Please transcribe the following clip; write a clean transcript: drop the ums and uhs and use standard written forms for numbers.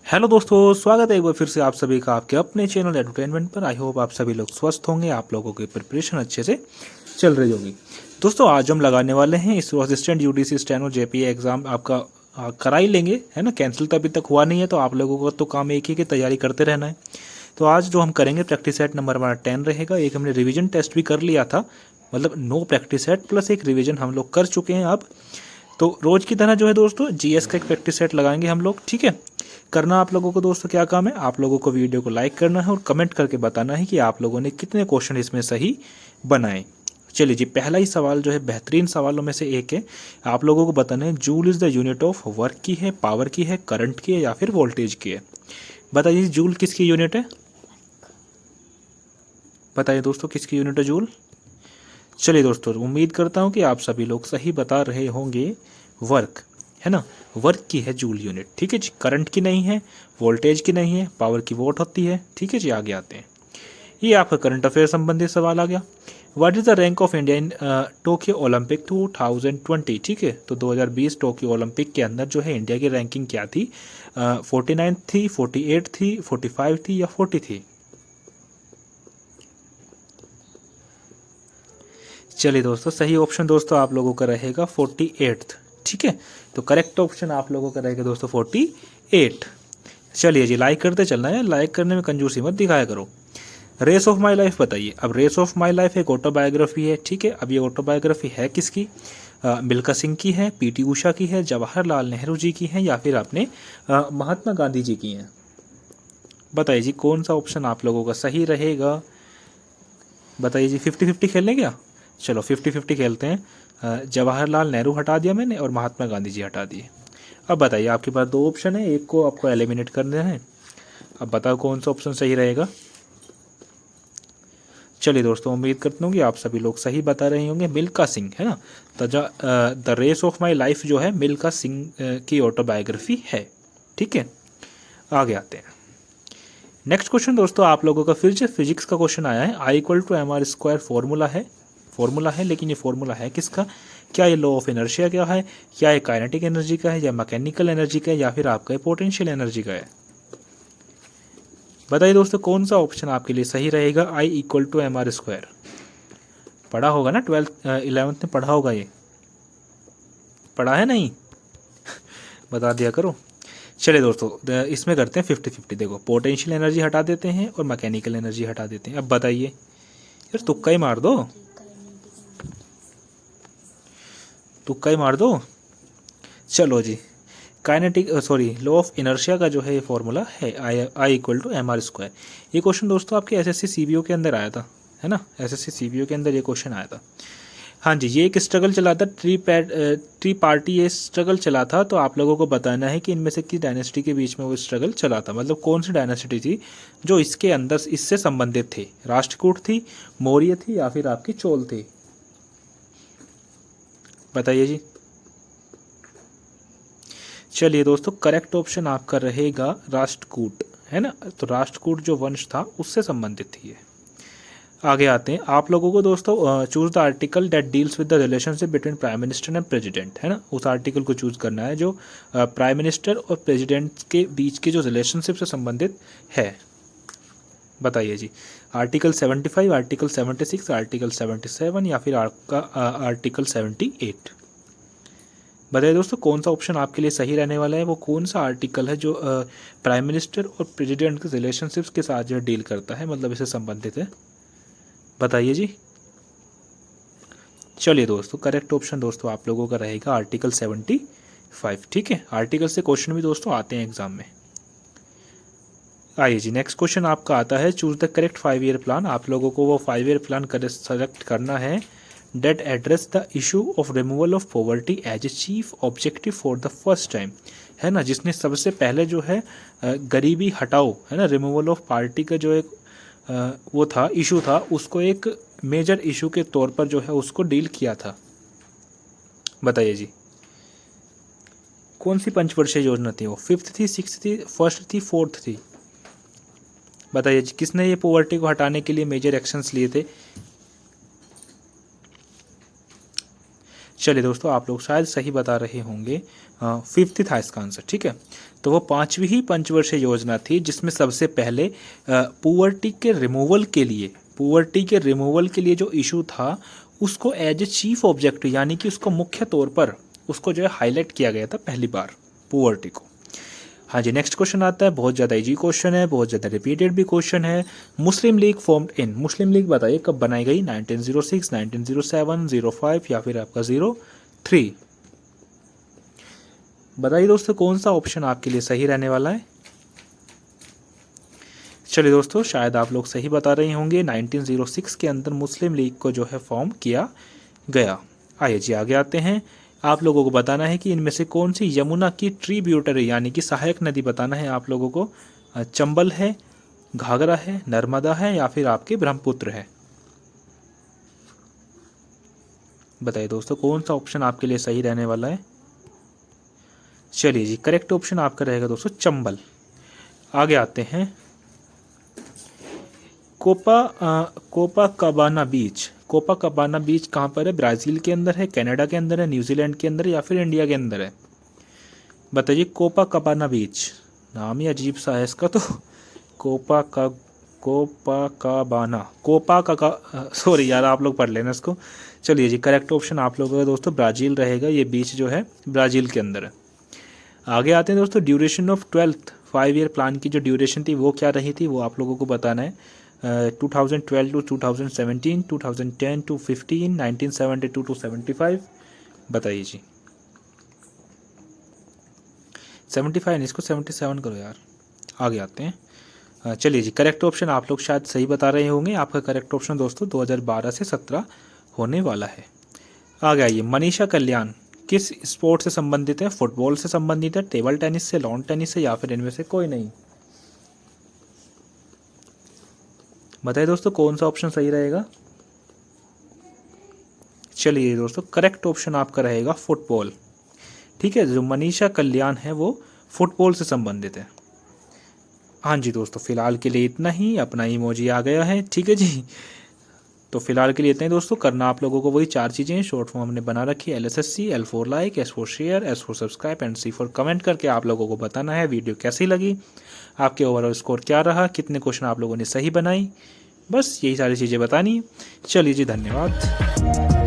Hello दोस्तों, स्वागत है एक बार फिर से आप सभी का आपके अपने चैनल एंटरटेनमेंट पर। आई होप आप सभी लोग स्वस्थ होंगे, आप लोगों की प्रिपरेशन अच्छे से चल रही होगी। दोस्तों आज हम लगाने वाले हैं इस assistant UDC steno JPA exam आपका करा ही लेंगे, है ना। कैंसिल तो अभी तक हुआ नहीं है, तो आप लोगों का तो काम एक ही की तैयारी करते रहना है। तो आज जो हम करेंगे प्रैक्टिस सेट नंबर हमारा 10 रहेगा। एक हमने रिवीजन टेस्ट भी कर लिया था, मतलब 9 प्रैक्टिस सेट प्लस एक रिवीजन हम लोग कर चुके हैं अब। तो रोज़ की तरह जो है दोस्तों जीएस का एक प्रैक्टिस सेट लगाएंगे हम लोग, ठीक है। करना आप लोगों को दोस्तों क्या काम है, आप लोगों को वीडियो को लाइक करना है और कमेंट करके बताना है कि आप लोगों ने कितने क्वेश्चन इसमें सही बनाए। चलिए जी, पहला ही सवाल जो है बेहतरीन सवालों में से एक है। आप लोगों को बताना है joule is the unit of work की है, पावर की है, करंट की है या फिर वोल्टेज की है। बताइए जूल किसकी यूनिट है, बताइए दोस्तों किसकी यूनिट है जूल। चलिए दोस्तों, उम्मीद करता हूँ कि आप सभी लोग सही बता रहे होंगे। वर्क है ना, वर्क की है जूल यूनिट, ठीक है जी। करंट की नहीं है, वोल्टेज की नहीं है, पावर की वोट होती है, ठीक है जी। आगे आते हैं, ये आपका करंट अफेयर संबंधित सवाल आ गया। What is the rank of India in Tokyo Olympic 2020, ठीक है। तो 2020 टोक्यो ओलंपिक के अंदर जो है इंडिया की रैंकिंग क्या थी, 49 थी, 48 थी, 45 थी या 40 थी। चलिए दोस्तों, सही ऑप्शन दोस्तों आप लोगों का रहेगा 48, ठीक है। तो करेक्ट ऑप्शन आप लोगों का रहेगा दोस्तों 48। चलिए जी, लाइक करते चलना है, लाइक करने में कंजूसी मत दिखाया करो। रेस ऑफ माई लाइफ बताइए। अब रेस ऑफ माई लाइफ एक ऑटोबायोग्राफी है, ठीक है। अब ये ऑटोबायोग्राफी है किसकी, मिल्खा सिंह की है, पीटी उषा की है, जवाहरलाल नेहरू जी की है या फिर आपने महात्मा गांधी जी की हैं। बताइए जी कौन सा ऑप्शन आप लोगों का सही रहेगा। बताइए जी, 50-50 खेल लें क्या। चलो 50-50 खेलते हैं। जवाहरलाल नेहरू हटा दिया मैंने और महात्मा गांधी जी हटा दिए। अब बताइए, आपके पास दो ऑप्शन है, एक को आपको एलिमिनेट करना है। अब बताओ कौन सा ऑप्शन सही रहेगा। चलिए दोस्तों, उम्मीद करता हूँ कि आप सभी लोग सही बता रहे होंगे। मिल्खा सिंह है ना, the race of my life जो है मिल्खा सिंह की ऑटोबायोग्राफी है, ठीक है। आगे आते हैं। नेक्स्ट क्वेश्चन दोस्तों आप लोगों का फिर से फिजिक्स का क्वेश्चन आया है। I = mr² फॉर्मूला है, लेकिन ये फॉर्मूला है किसका। क्या ये लॉ ऑफ इनर्शिया का है, क्या ये काइनेटिक एनर्जी का है, या मैकेनिकल एनर्जी का है, या फिर आपका पोटेंशियल एनर्जी का है। बताइए दोस्तों कौन सा ऑप्शन आपके लिए सही रहेगा। I = mr², पढ़ा होगा ना, 11th में पढ़ा होगा, ये पढ़ा है नहीं बता दिया करो। चलिए दोस्तों, इसमें करते हैं 50-50। देखो, पोटेंशियल एनर्जी हटा देते हैं और मैकेनिकल एनर्जी हटा देते हैं। अब बताइए यार, तुक्का ही मार दो, तुक्का ही मार दो। चलो जी, kinetic sorry law of inertia का जो है ये फॉर्मूला है I = mr²। ये क्वेश्चन दोस्तों आपके एसएससी सीबीओ के अंदर आया था, है ना। एसएससी सीबीओ के अंदर ये क्वेश्चन आया था। हाँ जी, ये एक स्ट्रगल चला था, ट्री पार्टी ये स्ट्रगल चला था। तो आप लोगों को बताना है कि इनमें से किस डायनेस्टी के बीच में वो स्ट्रगल चला था, मतलब कौन सी डायनेस्टी थी जो इसके अंदर इससे संबंधित थे। राष्ट्रकूट थी, मौर्य थी या फिर आपकी चोल थी। बताइए जी। चलिए दोस्तों, करेक्ट ऑप्शन आपका रहेगा राष्ट्रकूट, है ना। तो राष्ट्रकूट जो वंश था उससे संबंधित थी ये। आगे आते हैं। आप लोगों को दोस्तों choose the article that deals with the relationship between prime minister and president, है ना। उस आर्टिकल को चूज करना है जो प्राइम मिनिस्टर और प्रेसिडेंट के बीच के जो रिलेशनशिप से संबंधित है। बताइए जी, आर्टिकल 75, आर्टिकल 76, आर्टिकल 77 या फिर आपका आर्टिकल 78। बताइए दोस्तों कौन सा ऑप्शन आपके लिए सही रहने वाला है। वो कौन सा आर्टिकल है जो प्राइम मिनिस्टर और प्रेसिडेंट के रिलेशनशिप्स के साथ जो डील करता है, मतलब इससे संबंधित है। बताइए जी। चलिए दोस्तों, करेक्ट ऑप्शन दोस्तों आप लोगों का रहेगा आर्टिकल 75, ठीक है। आर्टिकल से क्वेश्चन भी दोस्तों आते हैं एग्जाम में। आइए जी, नेक्स्ट क्वेश्चन आपका आता है choose the correct 5 year plan. आप लोगों को वो 5 ईयर प्लान सेलेक्ट करना है that address the issue of removal of poverty as a chief objective for the first time, है ना। जिसने सबसे पहले जो है गरीबी हटाओ, है ना, रिमूवल ऑफ पार्टी का जो एक वो था इशू था, उसको एक मेजर इशू के तौर पर जो है उसको डील किया था। बताइए जी कौन सी पंचवर्षीय योजना थी वो, 5th थी, 6th थी, 1st थी, 4th थी। बताइए जी किसने ये पॉवर्टी को हटाने के लिए मेजर एक्शंस लिए थे। चलिए दोस्तों, आप लोग शायद सही बता रहे होंगे, 5th था इसका आंसर। ठीक है, तो वो 5वीं ही पंचवर्षीय योजना थी जिसमें सबसे पहले पुअर्टी के रिमूवल के लिए जो इशू था उसको एज ए चीफ ऑब्जेक्टिव, यानी कि उसको मुख्य तौर पर उसको जो है हाईलाइट किया गया था पहली बार, पुअर्टी को। हाँ जी, नेक्स्ट क्वेश्चन आता है, बहुत ज़्यादा इजी क्वेश्चन है, बहुत ज़्यादा रिपीटेड भी क्वेश्चन है। मुस्लिम लीग फॉर्म्ड इन, मुस्लिम लीग बताइए कब बनाई गई, 1906, 1907, 05 या फिर आपका 03। बताइए दोस्तों कौन सा ऑप्शन आपके लिए सही रहने वाला है। चलिए दोस्तों, शायद आप लोग सही बता रहे होंगे, 1906 के अंदर मुस्लिम लीग को जो है फॉर्म किया गया। आइए जी आगे आते हैं। आप लोगों को बताना है कि इनमें से कौन सी यमुना की ट्रिब्यूटरी यानी कि सहायक नदी बताना है आप लोगों को। चंबल है, घाघरा है, नर्मदा है या फिर आपके ब्रह्मपुत्र है। बताइए दोस्तों कौन सा ऑप्शन आपके लिए सही रहने वाला है। चलिए जी, करेक्ट ऑप्शन आपका रहेगा दोस्तों चंबल। आगे आते हैं, कोपाकाबाना बीच कहाँ पर है, ब्राज़ील के अंदर है, कनाडा के अंदर है, न्यूजीलैंड के अंदर है या फिर इंडिया के अंदर है। बताइए, कोपाकाबाना बीच, नाम ही अजीब सा है इसका तो। सॉरी यार, आप लोग पढ़ लेना इसको। चलिए जी, करेक्ट ऑप्शन आप लोगों का दोस्तों ब्राज़ील रहेगा, ये बीच जो है ब्राज़ील के अंदर है। आगे आते हैं दोस्तों, duration of 12th 5 year plan की जो ड्यूरेशन थी वो क्या रही थी, वो आप लोगों को बताना है। 2012 टू 2017, 2010 टू 15, 1972 टू 75। बताइए जी। 75 इसको 77 करो यार। आगे आते हैं। चलिए जी, करेक्ट ऑप्शन आप लोग शायद सही बता रहे होंगे, आपका करेक्ट ऑप्शन दोस्तों 2012 से 17 होने वाला है। आगे आइए, मनीषा कल्याण किस स्पोर्ट से संबंधित है, फुटबॉल से संबंधित है, टेबल टेनिस से, लॉन टेनिस से या फिर इनमें से कोई नहीं। बताइए दोस्तों कौन सा ऑप्शन सही रहेगा। चलिए दोस्तों, करेक्ट ऑप्शन आपका रहेगा फुटबॉल। ठीक है, जो मनीषा कल्याण है वो फुटबॉल से संबंधित है। हाँ जी दोस्तों, फिलहाल के लिए इतना ही, अपना इमोजी आ गया है। ठीक है जी, तो फिलहाल के लिए इतना ही दोस्तों। करना आप लोगों को वही 4 चीज़ें शॉर्ट फॉर्म हमने बना रखी है, LSSC, L for like, S for share, S for subscribe and C for comment करके आप लोगों को बताना है वीडियो कैसी लगी, आपके ओवरऑल स्कोर क्या रहा, कितने क्वेश्चन आप लोगों ने सही बनाई, बस यही सारी चीज़ें बतानी। चलिए जी, धन्यवाद।